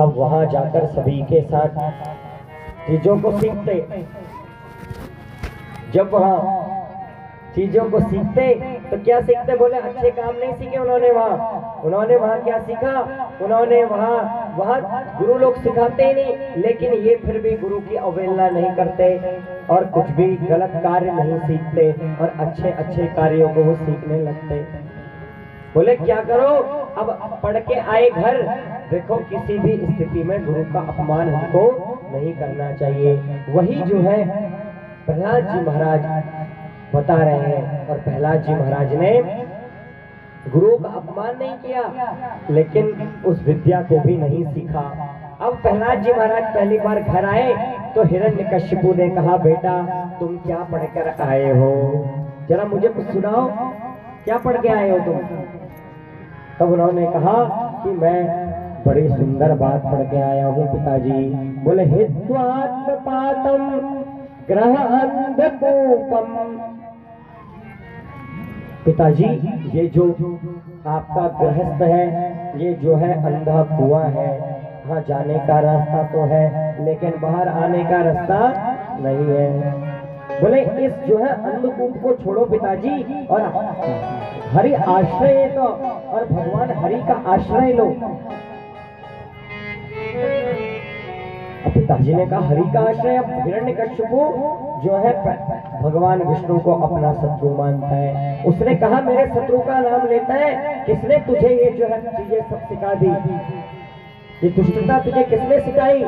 अब वहां जाकर सभी के साथ चीजों को सीखते। जब वहां चीजों को सीखते तो क्या सीखते, बोले अच्छे काम नहीं सीखे उन्होंने वहां क्या सीखा, उन्होंने वहां गुरु लोग सिखाते ही नहीं, लेकिन ये फिर भी गुरु की अवहेलना नहीं करते और कुछ भी गलत कार्य नहीं सीखते और अच्छे अच्छे कार्यों को वो सीखने लगते। बोले क्या करो, अब पढ़ के आए घर, देखो किसी भी स्थिति में गुरु का अपमान हमको नहीं करना चाहिए। वही जो है प्रहलाद जी महाराज बता रहे हैं। और प्रहलाद जी महाराज ने गुरु का अपमान नहीं किया, लेकिन उस विद्या को भी नहीं सीखा। अब प्रहलाद जी महाराज पहली बार घर आए तो हिरण्यकशिपु ने कहा, बेटा तुम क्या पढ़कर आए हो, जरा मुझे कुछ सुनाओ, क्या पढ़ के आए हो तुम। तब उन्होंने कहा कि मैं बड़ी सुंदर बात पढ़ के आया हूँ पिताजी। बोले हित्वात्मपातम ग्रह अंधकूपम। पिताजी ये जो आपका गृहस्थ है, ये जो है अंधा कुआं है, हाँ जाने का रास्ता तो है लेकिन बाहर आने का रास्ता नहीं है। बोले इस जो है अंधकूप को छोड़ो पिताजी और हरि आश्रय तो, और भगवान हरि का आश्रय लो। पिताजी ने कहा हरि का आश्रय। अब हिरण्यकशिपु जो है भगवान विष्णु को अपना शत्रु मानता है, उसने कहा मेरे शत्रु का नाम लेता है, किसने तुझे ये जो है चीजें सब सिखा दी, ये दुष्टता तुझे किसने सिखाई।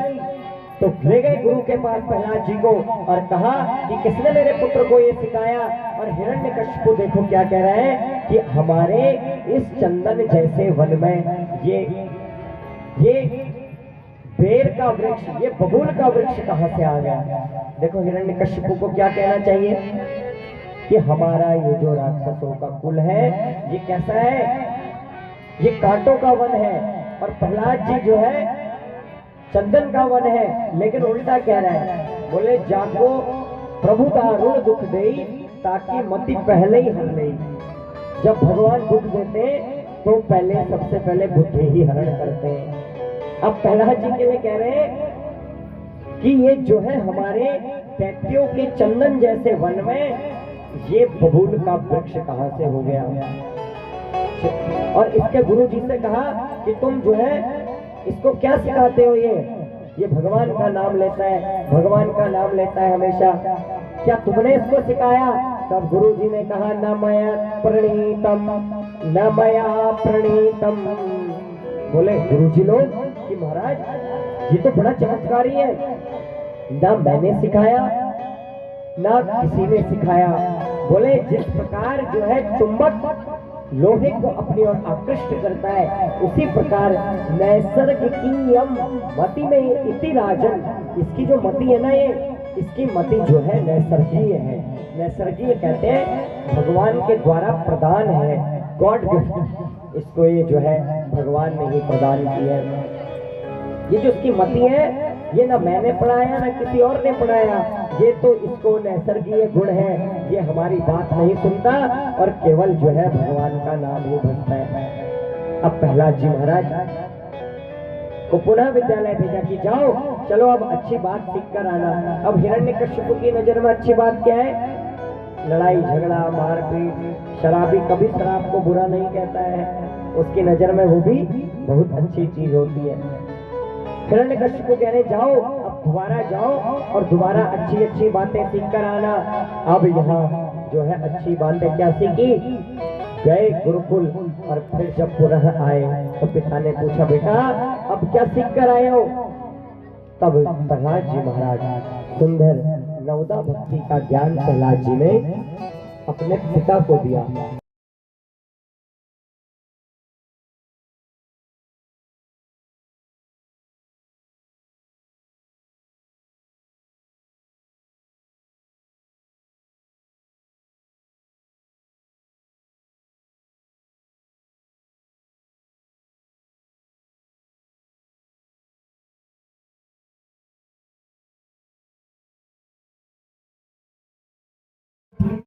तो ले गए गुरु के पास प्रहलाद जी को और कहा कि किसने मेरे पुत्र को ये सिखाया। और हिरण्यकशिपु देखो क्या कह रहे हैं कि हमारे इस चंदन जैसे वन में ये बेर का वृक्ष, ये बबूल का वृक्ष कहां से आ गया। देखो हिरण्यकशिपु को क्या कहना चाहिए कि हमारा ये जो राक्षसों का कुल है ये कैसा है, ये कांटों का वन है। और प्रहलाद जी जो है चंदन का वन है, लेकिन उल्टा कह रहा है। बोले जाको प्रभु दारुण दुख दे ताकि मति पहले ही हर ले। जब भगवान दुख देते तो पहले सबसे पहले बुद्धि ही हरण करते हैं। अब प्रहलाद जी के लिए कह रहे हैं कि ये जो है हमारे दैत्यों के चंदन जैसे वन में ये बबूल का वृक्ष कहां से हो गया। और इसके गुरु जी से कहा कि तुम जो है इसको क्या सिखाते हो, ये भगवान का नाम लेता है, भगवान का नाम लेता है हमेशा, क्या तुमने इसको सिखाया। तब गुरु जी ने कहा न मया प्रणीतम, न मया प्रणीतम। बोले गुरु जी लोग कि महाराज ये तो बड़ा चमत्कारी है, ना मैंने सिखाया ना किसी ने सिखाया। बोले जिस प्रकार जो है चुंबक लोहे को अपनी ओर आकृष्ट करता है, उसी प्रकार नैसर्गिकीयम मति में इति राजन, इसकी जो मति है ना, ये इसकी मति जो है नैसर्गीय है। नैसर्गीय कहते हैं भगवान के द्वारा प्रदान है, गॉड गिफ्ट, इसको ये जो है भगवान ने ही प्रदान की है। ये जो इसकी मति है ये ना मैंने पढ़ाया ना किसी और ने पढ़ाया, ये तो इसको नैसर्गीय गुण है, ये हमारी बात नहीं सुनता और केवल जो है भगवान का नाम ही भजता है। अब प्रहलाद जी महाराज को पुनः विद्यालय भेजा कि जाओ चलो अब अच्छी बात सीख कर आना। अब हिरण्यकशिपु की नजर में अच्छी बात क्या है, लड़ाई झगड़ा मारपीट, शराबी कभी शराब को बुरा नहीं कहता है, उसकी नजर में वो भी बहुत अच्छी चीज होती है। हिरण्यकशिपु कह रहे जाओ अब दोबारा जाओ और दोबारा अच्छी अच्छी बातें सीख कर आना। अब यहाँ जो है अच्छी बातें क्या सीखी, गए गुरुकुल और फिर जब पुनः आए तो पिता ने पूछा बेटा अब क्या सीख कर आए हो। तब प्रहलाद जी महाराज सुंदर नवदा भक्ति का ज्ञान प्रहलाद जी ने अपने पिता को दिया।